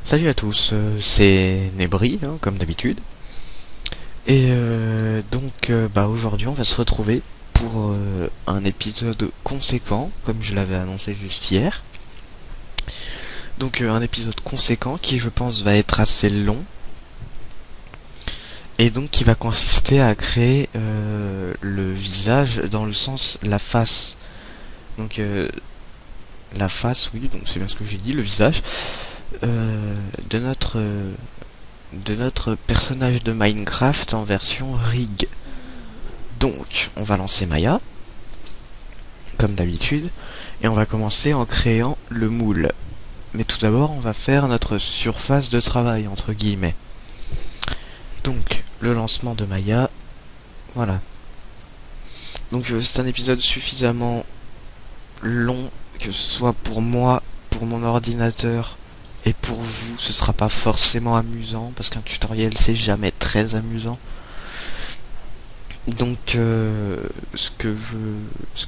Salut à tous, c'est Nebri, hein, comme d'habitude. Et aujourd'hui on va se retrouver pour un épisode conséquent, comme je l'avais annoncé juste hier. Donc un épisode conséquent qui je pense va être assez long. Et donc qui va consister à créer le visage dans le sens la face. Donc la face, oui, donc c'est bien ce que j'ai dit, le visage euh, de notre personnage de Minecraft en version rig. Donc, on va lancer Maya, comme d'habitude, et on va commencer en créant le moule. Mais tout d'abord, on va faire notre surface de travail, entre guillemets. Donc, le lancement de Maya, voilà. Donc, c'est un épisode suffisamment long, que ce soit pour moi, pour mon ordinateur, et pour vous, ce sera pas forcément amusant, parce qu'un tutoriel, c'est jamais très amusant. Donc ce que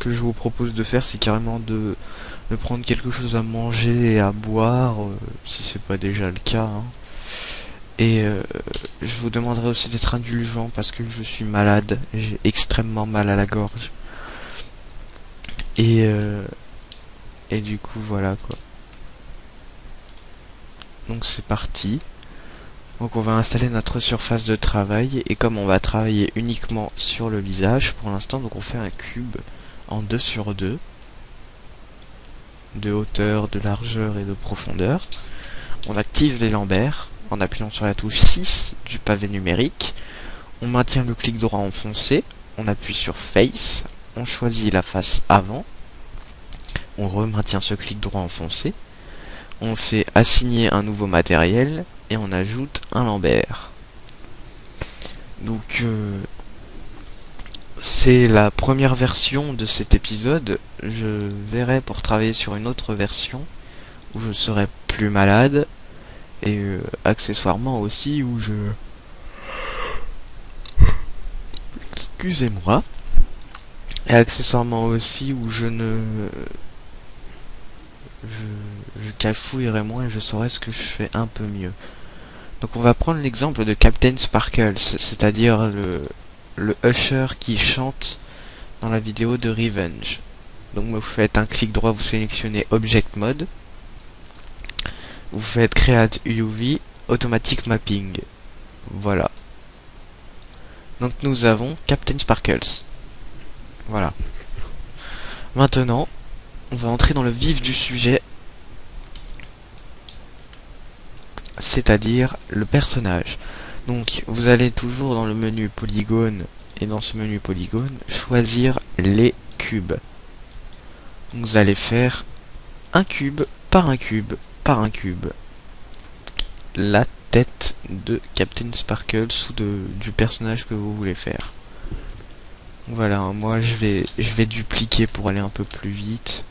je vous propose de faire, c'est carrément de prendre quelque chose à manger et à boire, si c'est pas déjà le cas, hein. Et je vous demanderai aussi d'être indulgent parce que je suis malade, j'ai extrêmement mal à la gorge. Et et du coup voilà quoi. Donc c'est parti. Donc on va installer notre surface de travail et comme on va travailler uniquement sur le visage pour l'instant, donc on fait un cube en 2 sur 2 de hauteur, de largeur et de profondeur. On active les lambert en appuyant sur la touche 6 du pavé numérique. On maintient le clic droit enfoncé, on appuie sur Face, on choisit la face avant, on remaintient ce clic droit enfoncé, on fait assigner un nouveau matériel et on ajoute un lambert. Donc c'est la première version de cet épisode. Je verrai pour travailler sur une autre version où je serai plus malade et accessoirement aussi où je... Excusez-moi. Et accessoirement aussi où je ne... Je cafouillerai moins et je saurai ce que je fais un peu mieux. Donc on va prendre l'exemple de Captain Sparkles, c'est-à-dire le Usher qui chante dans la vidéo de Revenge. Donc vous faites un clic droit, vous sélectionnez Object Mode, vous faites Create UV, Automatic Mapping. Voilà. Donc nous avons Captain Sparkles. Voilà. Maintenant, on va entrer dans le vif du sujet, c'est-à-dire le personnage. Donc vous allez toujours dans le menu polygone et dans ce menu polygone choisir les cubes. Vous allez faire un cube par un cube par un cube. La tête de Captain Sparkles ou du personnage que vous voulez faire. Voilà, moi je vais dupliquer pour aller un peu plus vite.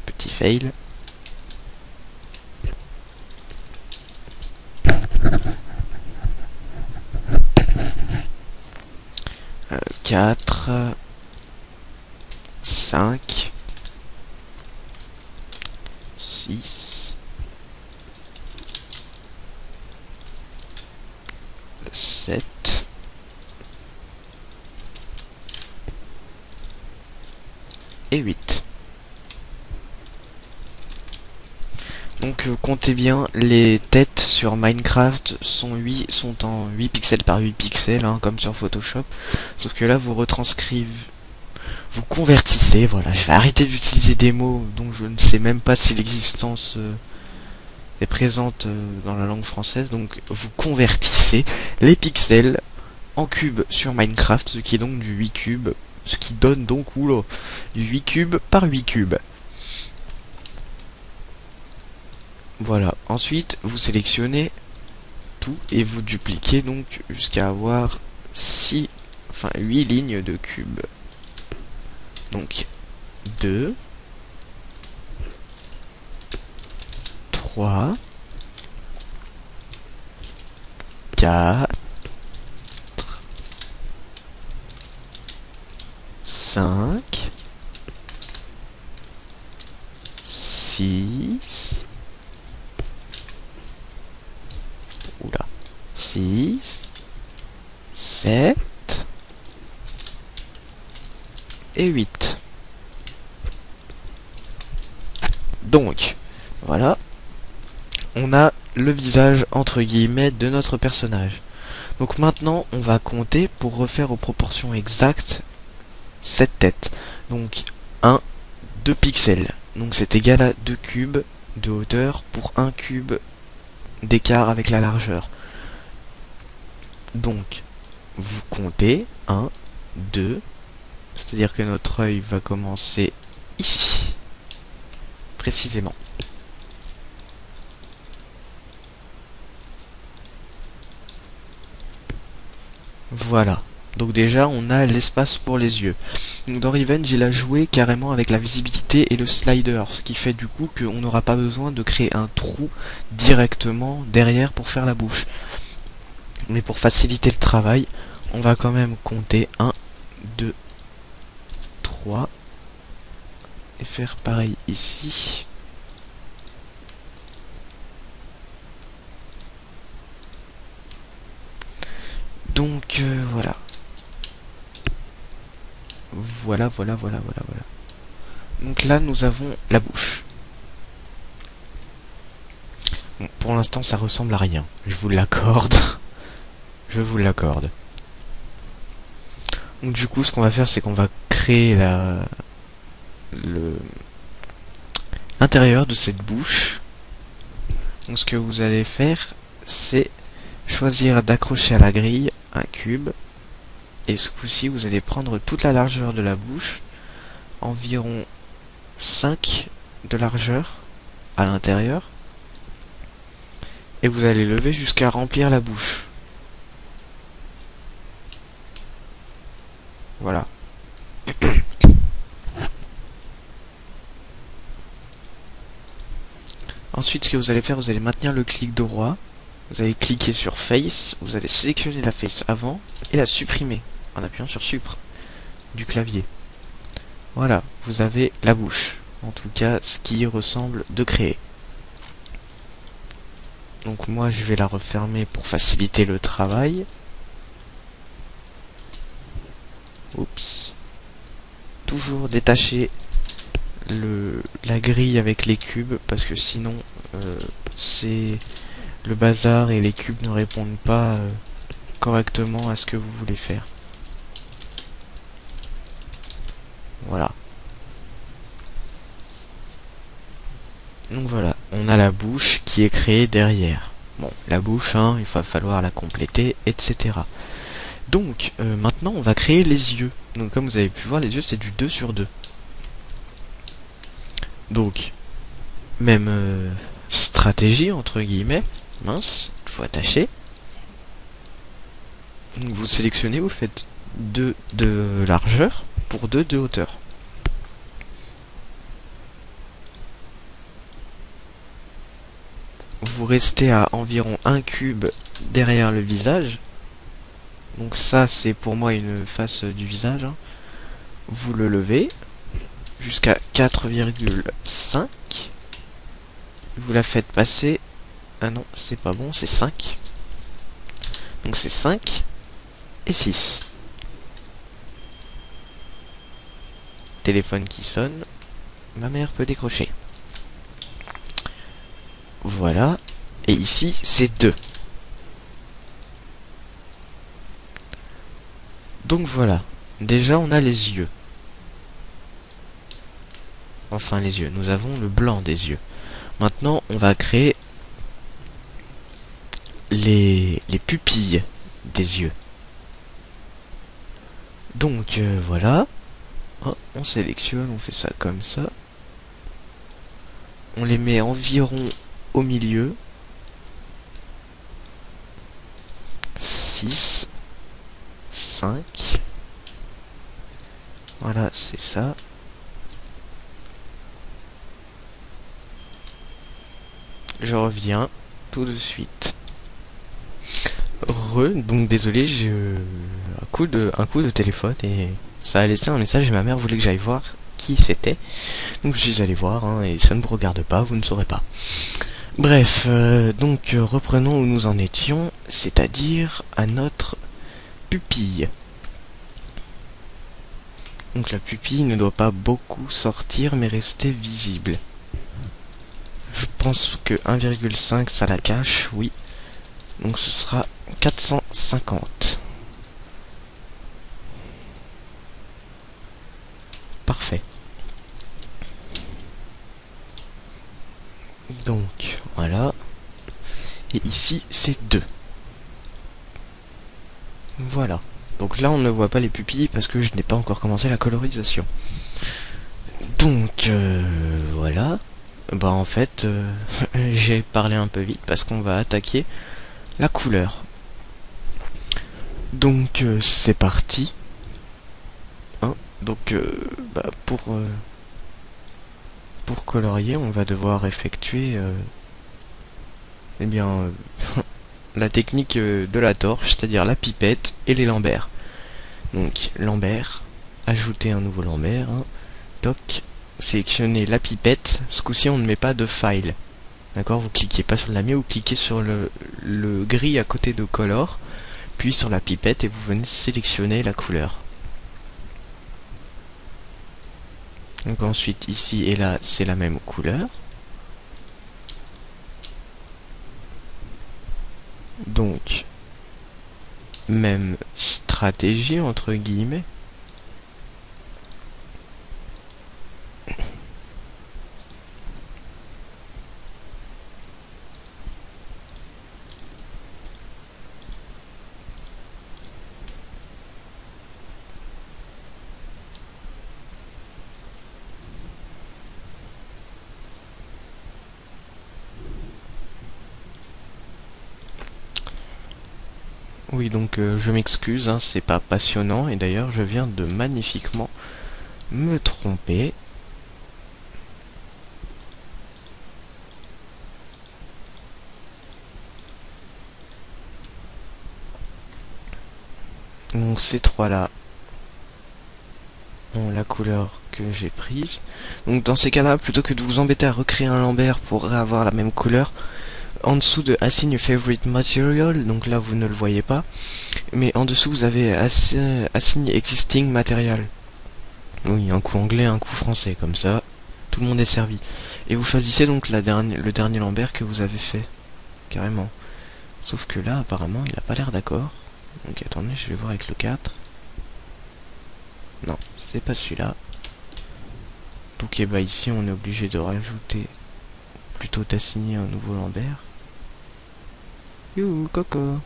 Petit fail. 4, 5, 6, 7, et 8. Donc comptez bien, les têtes sur Minecraft sont en 8 pixels par 8 pixels, hein, comme sur Photoshop. Sauf que là, vous retranscrivez, vous convertissez, voilà, je vais arrêter d'utiliser des mots dont je ne sais même pas si l'existence est présente dans la langue française. Donc vous convertissez les pixels en cubes sur Minecraft, ce qui est donc du 8 cubes, ce qui donne donc, oula, du 8 cubes par 8 cubes. Voilà, ensuite vous sélectionnez tout et vous dupliquez donc jusqu'à avoir 8 lignes de cubes. Donc 2, 3, 4, 5, 6. Oula. 6. 7. Et 8. Donc, voilà. On a le visage, entre guillemets, de notre personnage. Donc maintenant, on va compter pour refaire aux proportions exactes cette tête. Donc, 2 pixels. Donc c'est égal à 2 cubes de hauteur pour 1 cube d'écart avec la largeur. Donc, vous comptez 1, 2, c'est-à-dire que notre œil va commencer ici, précisément. Voilà. Donc déjà, on a l'espace pour les yeux. Donc dans Revenge, il a joué carrément avec la visibilité et le slider, ce qui fait du coup qu'on n'aura pas besoin de créer un trou directement derrière pour faire la bouche. Mais pour faciliter le travail, on va quand même compter 1, 2, 3 et faire pareil ici. Donc voilà. Voilà. Donc là, nous avons la bouche. Bon, pour l'instant, ça ressemble à rien. Je vous l'accorde. Je vous l'accorde. Donc du coup, ce qu'on va faire, c'est qu'on va créer l'intérieur de cette bouche. Donc ce que vous allez faire, c'est choisir d'accrocher à la grille un cube. Et ce coup-ci, vous allez prendre toute la largeur de la bouche, environ 5 de largeur à l'intérieur. Et vous allez lever jusqu'à remplir la bouche. Voilà. Ensuite, ce que vous allez faire, vous allez maintenir le clic droit. Vous allez cliquer sur Face. Vous allez sélectionner la face avant et la supprimer en appuyant sur Supr du clavier. Voilà, vous avez la bouche. En tout cas, ce qui ressemble de créer. Donc moi, je vais la refermer pour faciliter le travail. Oups. Toujours détacher la grille avec les cubes parce que sinon c'est le bazar et les cubes ne répondent pas correctement à ce que vous voulez faire. Voilà. Donc voilà, on a la bouche qui est créée derrière. Bon, la bouche, hein, il va falloir la compléter, etc. Donc, maintenant, on va créer les yeux. Donc, comme vous avez pu voir, les yeux, c'est du 2 sur 2. Donc, même stratégie, entre guillemets. Mince, il faut attacher. Donc, vous sélectionnez, vous faites 2 de largeur pour 2 de hauteur. Vous restez à environ 1 cube derrière le visage. Donc ça, c'est pour moi une face du visage. Hein. Vous le levez jusqu'à 4,5. Vous la faites passer. Ah non, c'est pas bon, c'est 5. Donc c'est 5 et 6. Téléphone qui sonne. Ma mère peut décrocher. Voilà. Et ici, c'est 2. Donc voilà. Déjà, on a les yeux. Enfin, les yeux. Nous avons le blanc des yeux. Maintenant, on va créer les pupilles des yeux. Donc, voilà. Oh, on sélectionne, on fait ça comme ça. On les met environ au milieu. 6, 5. Voilà, c'est ça. Je reviens tout de suite. Donc désolé, j'ai un coup de téléphone et ça a laissé un message et ma mère voulait que j'aille voir qui c'était. Donc je suis allé voir, hein, et ça ne vous regarde pas, vous ne saurez pas. Bref, donc reprenons où nous en étions, c'est-à-dire à notre pupille. Donc la pupille ne doit pas beaucoup sortir mais rester visible. Je pense que 1,5 ça la cache, oui. Donc ce sera 450. Parfait. Donc voilà. Et ici c'est 2. Voilà. Donc là on ne voit pas les pupilles parce que je n'ai pas encore commencé la colorisation. Donc voilà. Bah en fait j'ai parlé un peu vite parce qu'on va attaquer la couleur. Donc c'est parti. Hein, donc bah, pour colorier on va devoir effectuer eh bien la technique de la torche, c'est-à-dire la pipette et les lamberts. Donc lambert, ajouter un nouveau lambert, hein. Toc, sélectionnez la pipette, ce coup-ci on ne met pas de file. D'accord, vous cliquez pas sur le lamier, vous cliquez sur le gris à côté de color, puis sur la pipette et vous venez sélectionner la couleur. Donc ensuite ici et là c'est la même couleur. Donc même stratégie entre guillemets. Oui, donc je m'excuse, hein, c'est pas passionnant et d'ailleurs je viens de magnifiquement me tromper. Donc ces trois-là ont la couleur que j'ai prise. Donc dans ces cas-là, plutôt que de vous embêter à recréer un lambert pour avoir la même couleur, en dessous de Assign your favorite material, donc là vous ne le voyez pas, mais en dessous vous avez Assign existing material. Oui, un coup anglais, un coup français, comme ça, tout le monde est servi. Et vous choisissez donc le dernier lambert que vous avez fait, carrément. Sauf que là, apparemment, il a pas l'air d'accord. Donc attendez, je vais voir avec le 4. Non, c'est pas celui-là. Donc et bah ici on est obligé de rajouter, plutôt d'assigner un nouveau lambert. Youhou, coco.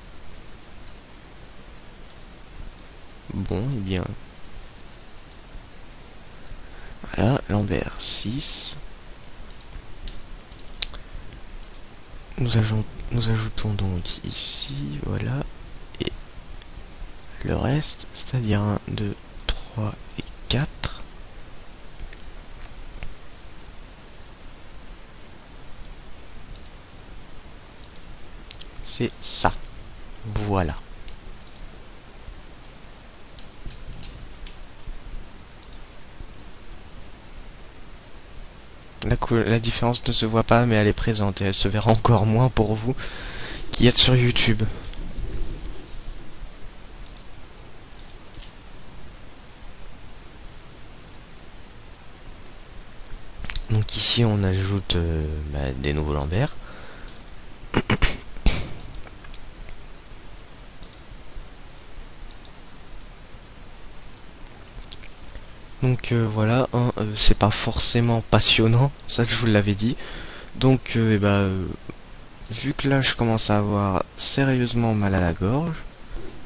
Bon, et bien. Voilà, lambert 6. Nous ajoutons donc ici, voilà. Et le reste, c'est-à-dire 1, 2, 3 et 4. C'est ça. Voilà. La différence ne se voit pas, mais elle est présente et elle se verra encore moins pour vous qui êtes sur YouTube. Donc ici on ajoute des nouveaux lamberts. Donc voilà, hein, c'est pas forcément passionnant, ça je vous l'avais dit. Donc vu que là je commence à avoir sérieusement mal à la gorge,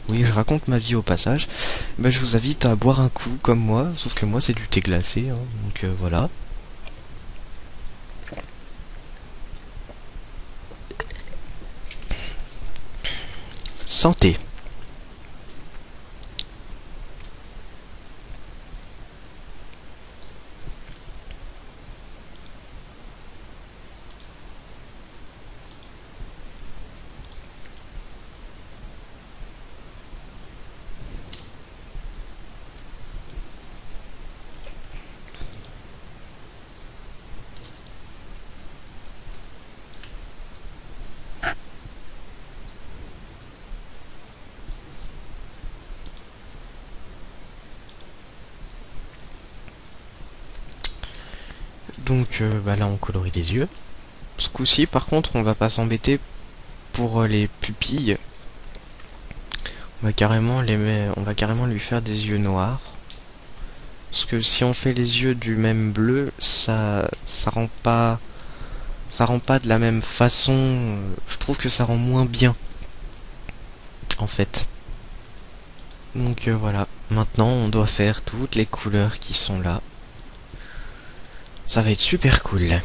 oui je raconte ma vie au passage, je vous invite à boire un coup comme moi, sauf que moi c'est du thé glacé, hein, donc voilà. Santé. Donc bah là on colorie les yeux. Ce coup-ci par contre on va pas s'embêter pour les pupilles. On va carrément lui faire des yeux noirs. Parce que si on fait les yeux du même bleu, ça rend pas de la même façon. Je trouve que ça rend moins bien, en fait. Donc voilà. Maintenant, on doit faire toutes les couleurs qui sont là. Ça va être super cool.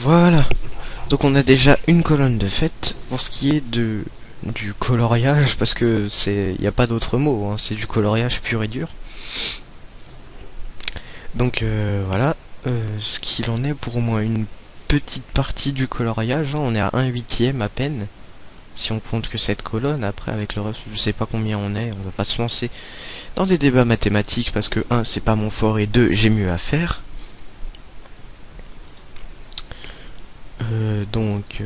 Voilà. Donc on a déjà une colonne de fait pour ce qui est du coloriage, parce que il n'y a pas d'autre mot, hein, c'est du coloriage pur et dur. Donc voilà, ce qu'il en est pour au moins une petite partie du coloriage, hein, on est à 1/8 à peine, si on compte que cette colonne. Après avec le reste, je sais pas combien on est, on va pas se lancer dans des débats mathématiques, parce que 1 c'est pas mon fort et 2 j'ai mieux à faire. Donc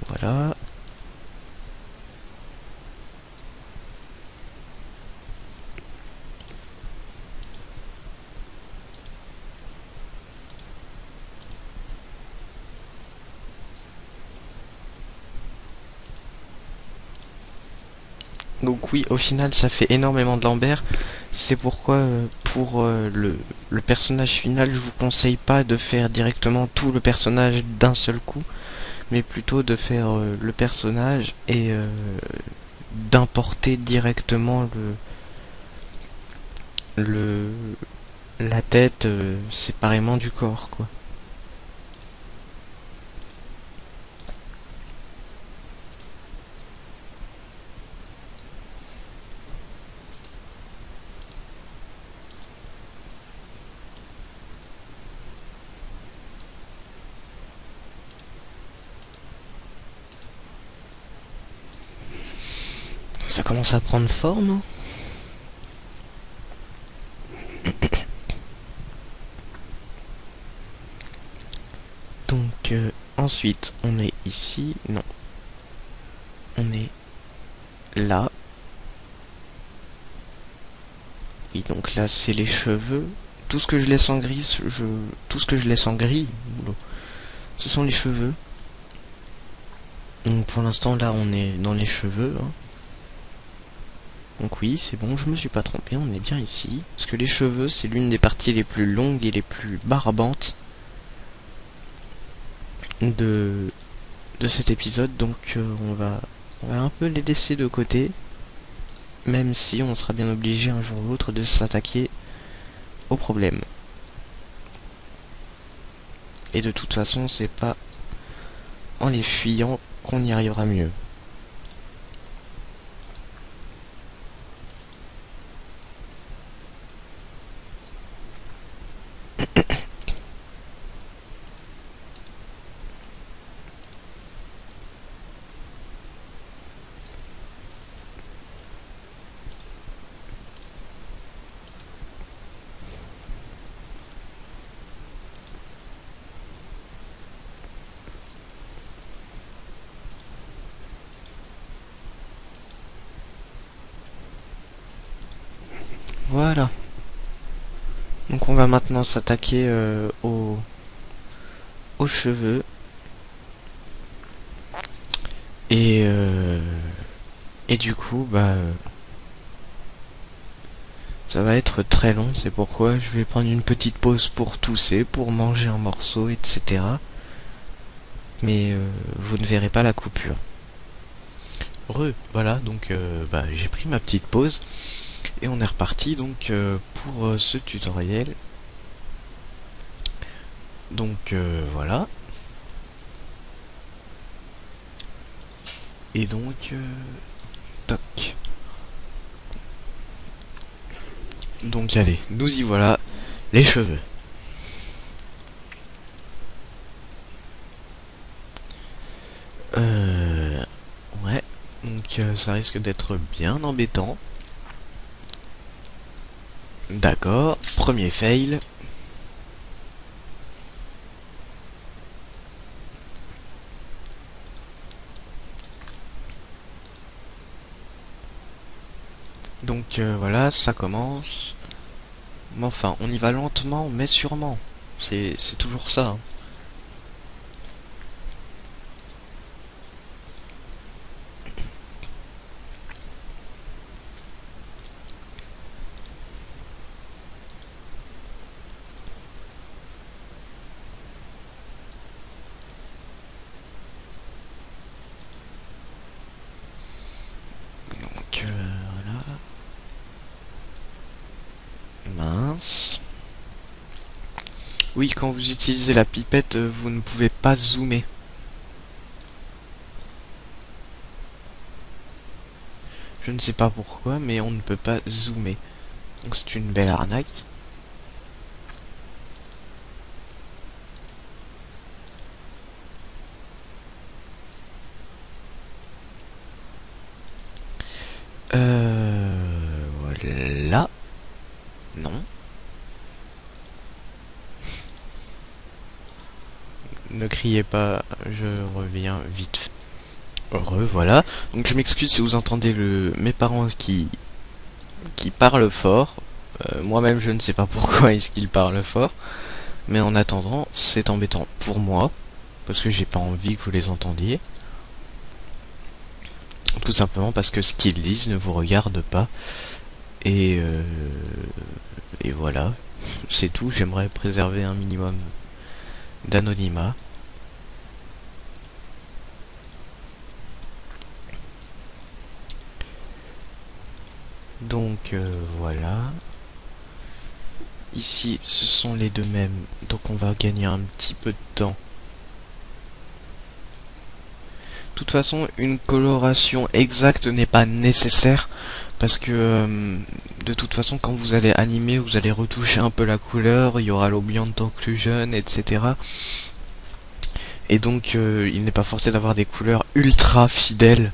voilà. Donc oui, au final, ça fait énormément de Lambert. C'est pourquoi, pour le personnage final, je vous conseille pas de faire directement tout le personnage d'un seul coup, mais plutôt de faire le personnage et d'importer directement le la tête séparément du corps, quoi. Ça commence à prendre forme, hein. Donc ensuite, on est ici. Non, on est là. Oui, donc là, c'est les cheveux. Tout ce que je laisse en gris, tout ce que je laisse en gris, ce sont les cheveux. Donc pour l'instant, là, on est dans les cheveux, hein. Donc oui, c'est bon, je me suis pas trompé, on est bien ici. Parce que les cheveux, c'est l'une des parties les plus longues et les plus barbantes de, de cet épisode. Donc on va un peu les laisser de côté. Même si on sera bien obligé un jour ou l'autre de s'attaquer au problème. Et de toute façon, c'est pas en les fuyant qu'on y arrivera mieux. Voilà. Donc on va maintenant s'attaquer aux cheveux. Et du coup, ça va être très long. C'est pourquoi je vais prendre une petite pause pour tousser, pour manger un morceau, etc. Mais vous ne verrez pas la coupure. Voilà, donc j'ai pris ma petite pause et on est reparti donc pour ce tutoriel. Donc voilà. Et donc toc. Donc allez, nous y voilà, les cheveux. Ouais, donc ça risque d'être bien embêtant. D'accord, premier fail. Donc voilà, ça commence. Mais enfin, on y va lentement, mais sûrement. C'est toujours ça. Hein. Donc voilà. Mince. Oui, quand vous utilisez la pipette, vous ne pouvez pas zoomer. Je ne sais pas pourquoi, mais on ne peut pas zoomer. Donc c'est une belle arnaque. Voilà. Non. Ne criez pas, je reviens vite. Voilà. Donc je m'excuse si vous entendez mes parents qui parlent fort. Moi-même je ne sais pas pourquoi est-ce qu'ils parlent fort. Mais en attendant, c'est embêtant pour moi. Parce que j'ai pas envie que vous les entendiez. Tout simplement parce que ce qu'ils disent ne vous regarde pas. Et voilà. C'est tout. J'aimerais préserver un minimum d'anonymat. Donc voilà. Ici, ce sont les deux mêmes. Donc on va gagner un petit peu de temps. De toute façon, une coloration exacte n'est pas nécessaire. Parce que de toute façon, quand vous allez animer, vous allez retoucher un peu la couleur. Il y aura l'ambient occlusion, etc. Et donc, il n'est pas forcé d'avoir des couleurs ultra fidèles.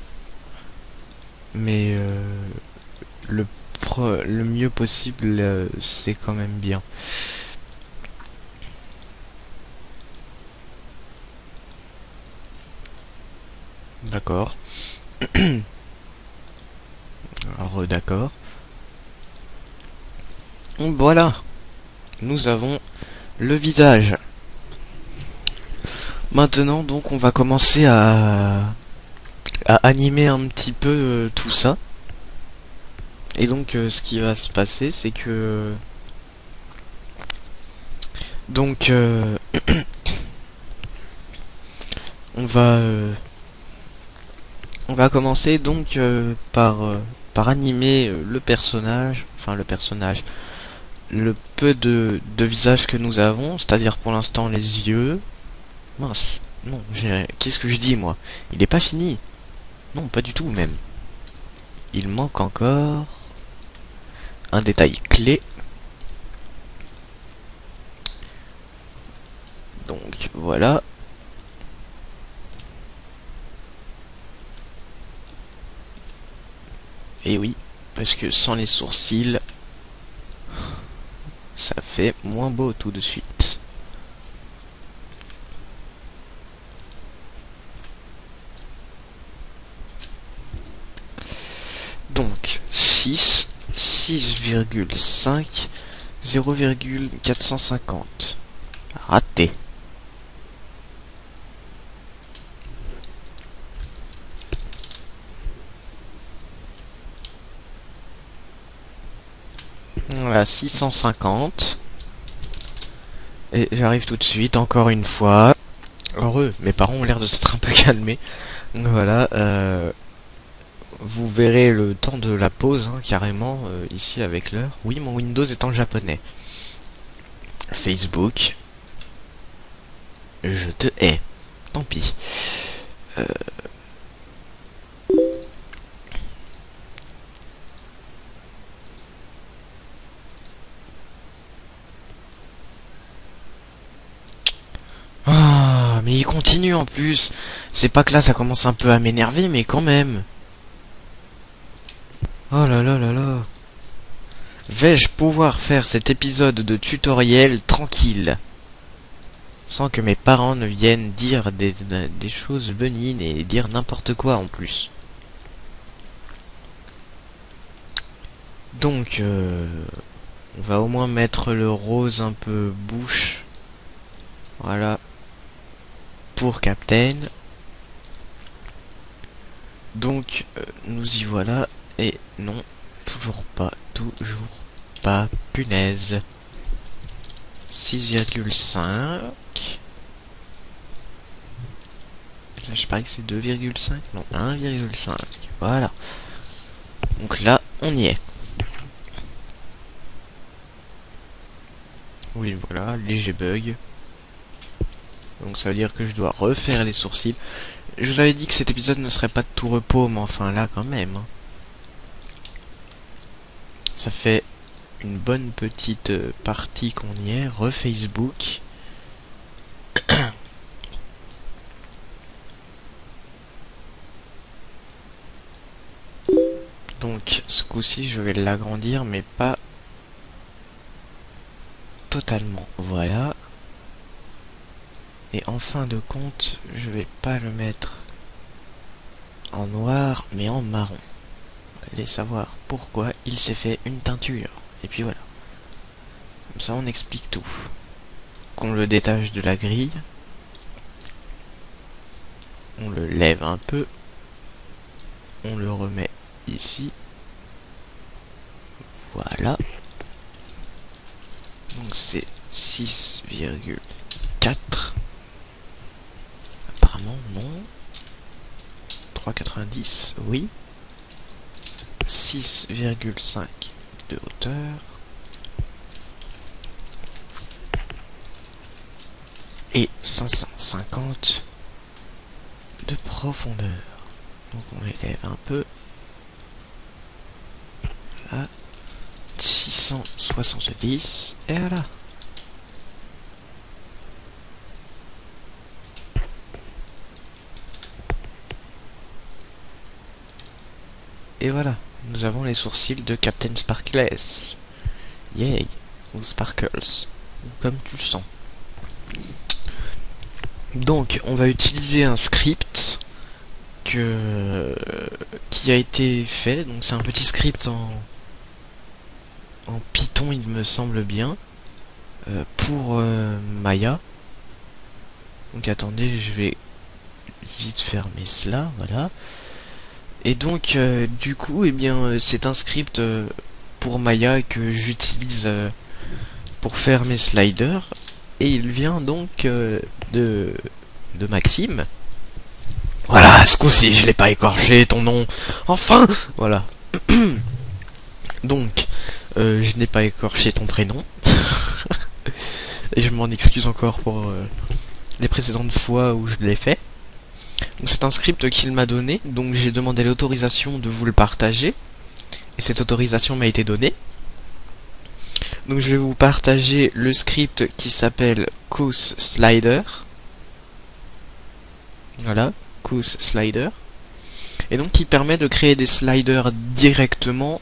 Mais le mieux possible, c'est quand même bien. D'accord. Alors, d'accord. Donc voilà. Nous avons le visage. Maintenant, donc, on va commencer à animer un petit peu tout ça. Et donc, ce qui va se passer, c'est que... Donc, on va... On va commencer donc par animer le personnage, le peu de visage que nous avons, c'est-à-dire pour l'instant les yeux. Mince, non, qu'est-ce que je dis moi? Il n'est pas fini. Non, pas du tout même. Il manque encore un détail clé. Donc voilà. Et oui, parce que sans les sourcils, ça fait moins beau tout de suite. Donc 6,5. 0,5, 0,450. Raté. Voilà, 650. Et j'arrive tout de suite, encore une fois. Heureux, mes parents ont l'air de s'être un peu calmés. Voilà, vous verrez le temps de la pause, hein, carrément, ici avec l'heure. Oui, mon Windows est en japonais. Facebook. Je te hais. Tant pis. Ah, mais il continue en plus. C'est pas que là ça commence un peu à m'énerver, mais quand même. Oh là là là là. Vais-je pouvoir faire cet épisode de tutoriel tranquille, sans que mes parents ne viennent dire des choses benignes et dire n'importe quoi en plus. Donc, on va au moins mettre le rose un peu bouche. Voilà. Pour Captain. Donc, nous y voilà. Et non, toujours pas, punaise. 6,5. Là, je parie que c'est 2,5. Non, 1,5. Voilà. Donc là, on y est. Oui, voilà, léger bug. Donc ça veut dire que je dois refaire les sourcils. Je vous avais dit que cet épisode ne serait pas de tout repos, mais enfin là quand même. Ça fait une bonne petite partie qu'on y est. Re-Facebook. Donc ce coup-ci je vais l'agrandir, mais pas totalement. Voilà. Et en fin de compte, je vais pas le mettre en noir, mais en marron. Vous allez savoir pourquoi il s'est fait une teinture. Et puis voilà. Comme ça on explique tout. Qu'on le détache de la grille. On le lève un peu. On le remet ici. Voilà. Donc c'est 6,4. Apparemment non. 3,90, oui. 6,5 de hauteur. Et 550 de profondeur. Donc on l'élève un peu. Voilà. 670. Et voilà. Et voilà, nous avons les sourcils de Captain Sparkless. Yay. Ou Sparkles. Ou comme tu le sens. Donc, on va utiliser un script qui a été fait. Donc, c'est un petit script en Python, il me semble bien, pour Maya. Donc, attendez, je vais vite fermer cela, voilà. Et donc, du coup, eh bien, c'est un script pour Maya que j'utilise pour faire mes sliders. Et il vient donc de Maxime. Voilà, ce coup-ci, je l'ai pas écorché, ton nom. Enfin, voilà. Donc, je n'ai pas écorché ton prénom. Et je m'en excuse encore pour les précédentes fois où je l'ai fait. Donc c'est un script qu'il m'a donné, donc j'ai demandé l'autorisation de vous le partager. Et cette autorisation m'a été donnée. Donc je vais vous partager le script qui s'appelle Cous Slider. Voilà, Cous Slider. Et donc qui permet de créer des sliders directement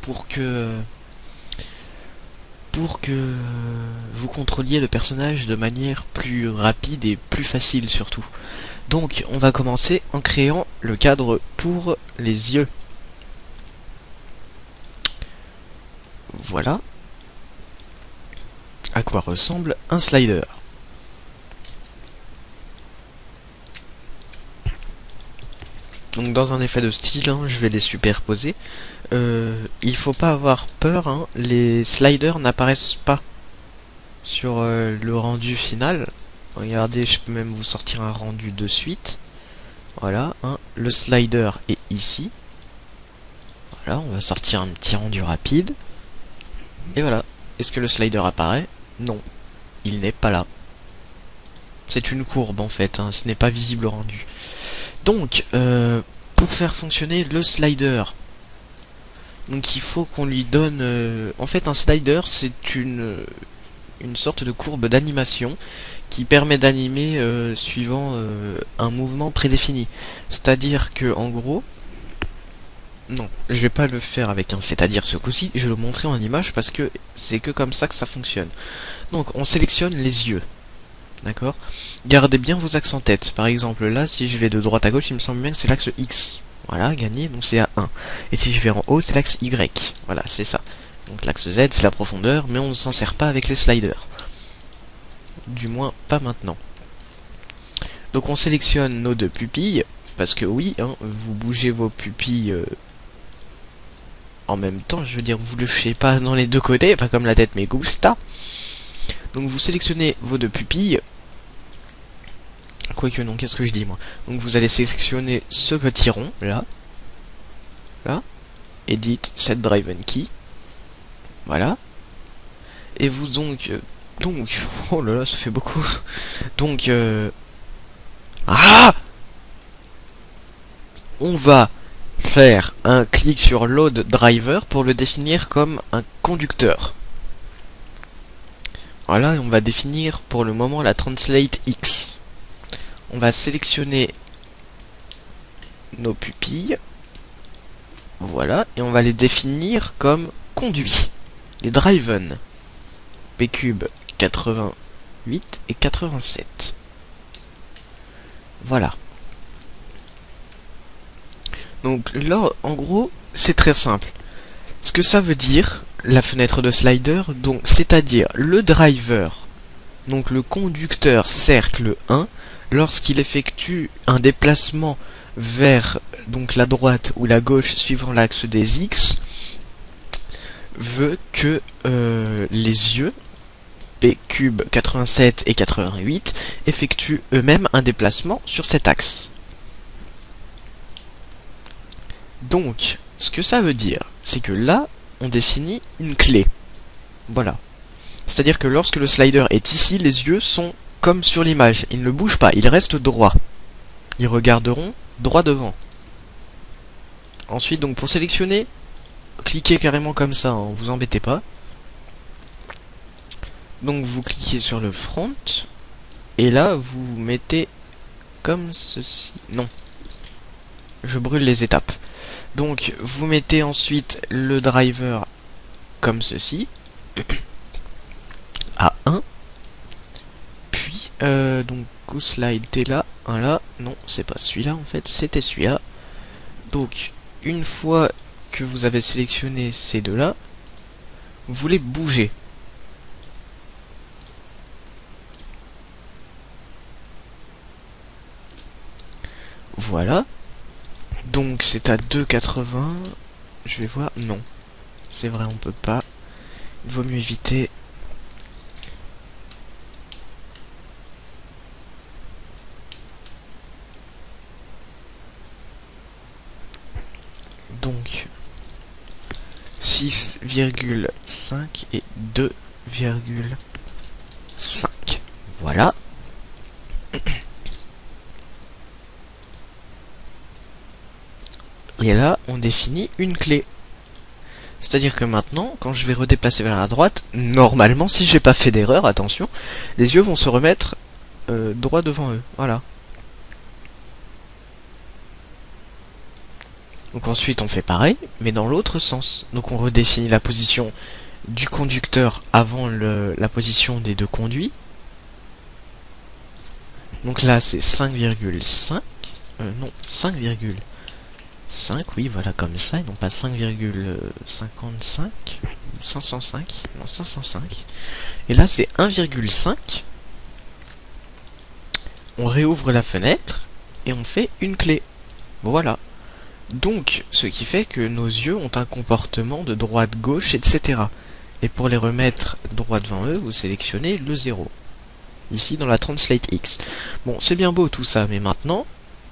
pour que vous contrôliez le personnage de manière plus rapide et plus facile surtout. Donc on va commencer en créant le cadre pour les yeux. voilà à quoi ressemble un slider. Donc dans un effet de style, hein, je vais les superposer. Il faut pas avoir peur, hein, les sliders n'apparaissent pas sur le rendu final. Regardez, je peux même vous sortir un rendu de suite. Voilà, hein, le slider est ici. Voilà, on va sortir un petit rendu rapide. Et voilà. Est-ce que le slider apparaît? Non. Il n'est pas là. C'est une courbe en fait, hein, ce n'est pas visible au rendu. Donc, pour faire fonctionner le slider, donc il faut qu'on lui donne... en fait, un slider, c'est une sorte de courbe d'animation qui permet d'animer suivant un mouvement prédéfini. C'est-à-dire que, en gros... Non, je vais pas le faire avec un c'est-à-dire ce coup-ci, je vais le montrer en image parce que c'est que comme ça que ça fonctionne. Donc, on sélectionne les yeux. D'accord? Gardez bien vos accents tête. Par exemple, là, si je vais de droite à gauche, il me semble bien que c'est l'axe X. Voilà, gagné, donc c'est à 1. Et si je vais en haut, c'est l'axe Y. Voilà, c'est ça. Donc l'axe Z, c'est la profondeur, mais on ne s'en sert pas avec les sliders. Du moins, pas maintenant. Donc on sélectionne nos deux pupilles, parce que oui, hein, vous bougez vos pupilles en même temps, je veux dire, vous le faites pas dans les deux côtés, pas comme la tête mais gusta. Donc vous sélectionnez vos deux pupilles. Quoique non, qu'est-ce que je dis moi? Donc vous allez sélectionner ce petit rond, là. Là. Edit, set driven key. Voilà. Et vous donc... oh là là, ça fait beaucoup. Donc... on va faire un clic sur load driver pour le définir comme un conducteur. Voilà, et on va définir pour le moment la translate X. On va sélectionner nos pupilles. Voilà, et on va les définir comme conduits. Les driven. P-cube 88 et 87. Voilà. Donc là, en gros, c'est très simple. Ce que ça veut dire, la fenêtre de slider, donc c'est-à-dire le driver, donc le conducteur cercle 1, lorsqu'il effectue un déplacement vers donc la droite ou la gauche suivant l'axe des X, veut que les yeux P-cube 87 et 88 effectuent eux-mêmes un déplacement sur cet axe. Donc, ce que ça veut dire, c'est que là, on définit une clé. Voilà. C'est-à-dire que lorsque le slider est ici, les yeux sont comme sur l'image. Ils ne bougent pas, ils restent droits. Ils regarderont droit devant. Ensuite, donc pour sélectionner, cliquez carrément comme ça, hein, vous embêtez pas. Donc vous cliquez sur le front, et là, vous mettez comme ceci. Non. Je brûle les étapes. Donc, vous mettez ensuite le driver comme ceci, à 1. Puis, donc, GoSlide t'es là, un là. Non, c'est pas celui-là en fait, c'était celui-là. Donc, une fois que vous avez sélectionné ces deux-là, vous les bougez. Voilà. Donc c'est à 2,80. Je vais voir. Non. C'est vrai, on peut pas. Il vaut mieux éviter. Donc 6,5 et 2,5. Voilà. Et là, on définit une clé. C'est-à-dire que maintenant, quand je vais redéplacer vers la droite, normalement, si j'ai pas fait d'erreur, attention, les yeux vont se remettre droit devant eux. Voilà. Donc ensuite, on fait pareil, mais dans l'autre sens. Donc on redéfinit la position du conducteur avant la position des deux conduits. Donc là, c'est 5,5. Non, 5, 5, oui, voilà, comme ça, et non pas 5,55, 505, non, 505. Et là, c'est 1,5. On réouvre la fenêtre, et on fait une clé. Voilà. Donc, ce qui fait que nos yeux ont un comportement de droite-gauche, etc. Et pour les remettre droit devant eux, vous sélectionnez le 0. Ici, dans la Translate X. Bon, c'est bien beau tout ça, mais maintenant,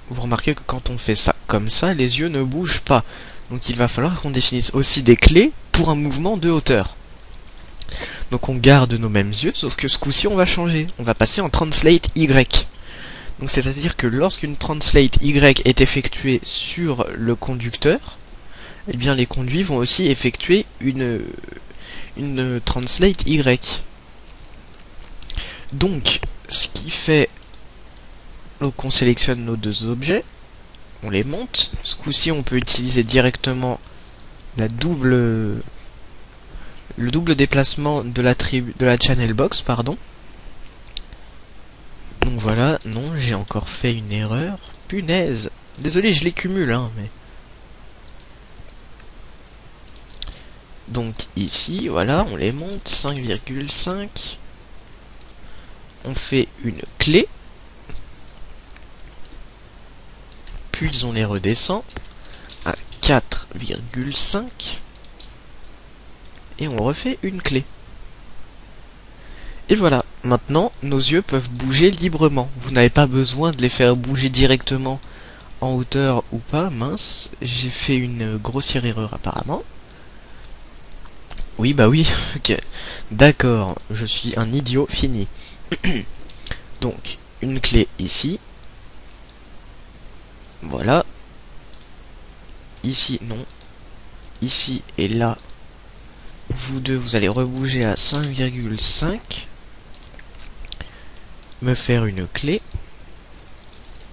vous remarquez que quand on fait ça comme ça, les yeux ne bougent pas. Donc il va falloir qu'on définisse aussi des clés pour un mouvement de hauteur. Donc on garde nos mêmes yeux, sauf que ce coup-ci on va changer. On va passer en Translate Y. Donc c'est-à-dire que lorsqu'une Translate Y est effectuée sur le conducteur, eh bien les conduits vont aussi effectuer une Translate Y. Donc ce qui fait... Donc on sélectionne nos deux objets, on les monte. Ce coup-ci on peut utiliser directement le double déplacement de la channel box, pardon. Donc voilà, non, j'ai encore fait une erreur. Punaise. Désolé, je les cumule, hein, mais... Donc ici, voilà, on les monte, 5,5. On fait une clé. Puis on les redescend à 4,5. Et on refait une clé. Et voilà, maintenant, nos yeux peuvent bouger librement. Vous n'avez pas besoin de les faire bouger directement en hauteur ou pas. Mince, j'ai fait une grossière erreur apparemment. Oui, bah oui, ok. D'accord, je suis un idiot fini. Donc, une clé ici. Voilà. Ici, non. Ici et là, vous deux, vous allez rebouger à 5,5. Me faire une clé.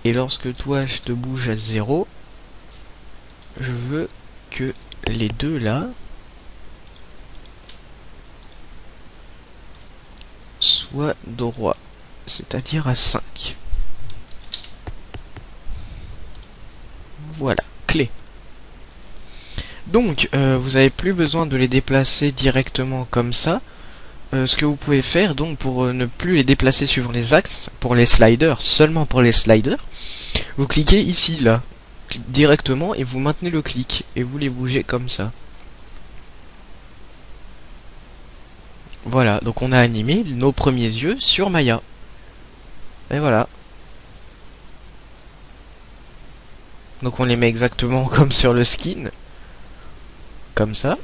Et lorsque toi, je te bouge à 0, je veux que les deux là soient droits, c'est-à-dire à 5. Voilà, clé. Donc, vous n'avez plus besoin de les déplacer directement comme ça. Ce que vous pouvez faire, donc, pour ne plus les déplacer suivant les axes, pour les sliders, seulement pour les sliders, vous cliquez ici, là, directement, et vous maintenez le clic, et vous les bougez comme ça. Voilà, donc on a animé nos premiers yeux sur Maya. Et voilà. Donc on les met exactement comme sur le skin. Comme ça.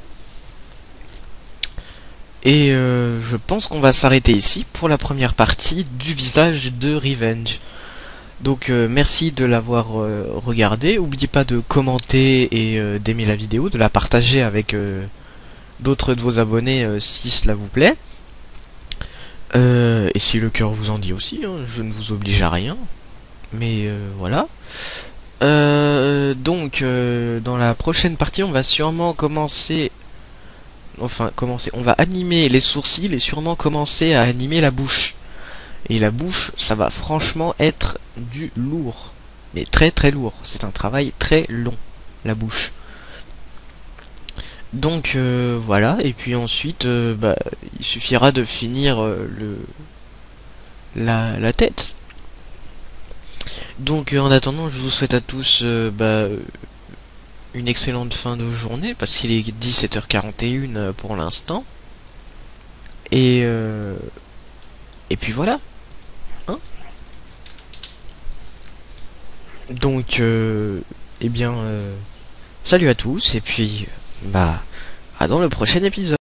Et je pense qu'on va s'arrêter ici pour la première partie du visage de Revenge. Donc merci de l'avoir regardé. N'oubliez pas de commenter et d'aimer la vidéo, de la partager avec d'autres de vos abonnés si cela vous plaît. Et si le cœur vous en dit aussi, hein, je ne vous oblige à rien. Mais voilà. Donc dans la prochaine partie on va sûrement commencer... Enfin on va animer les sourcils et sûrement commencer à animer la bouche. Et la bouche, ça va franchement être du lourd. Mais très très lourd. C'est un travail très long, la bouche. Donc voilà, et puis ensuite il suffira de finir la tête. Donc en attendant, je vous souhaite à tous une excellente fin de journée, parce qu'il est 17h41 pour l'instant. Et puis voilà. Hein, donc eh bien salut à tous, et puis à dans le prochain épisode.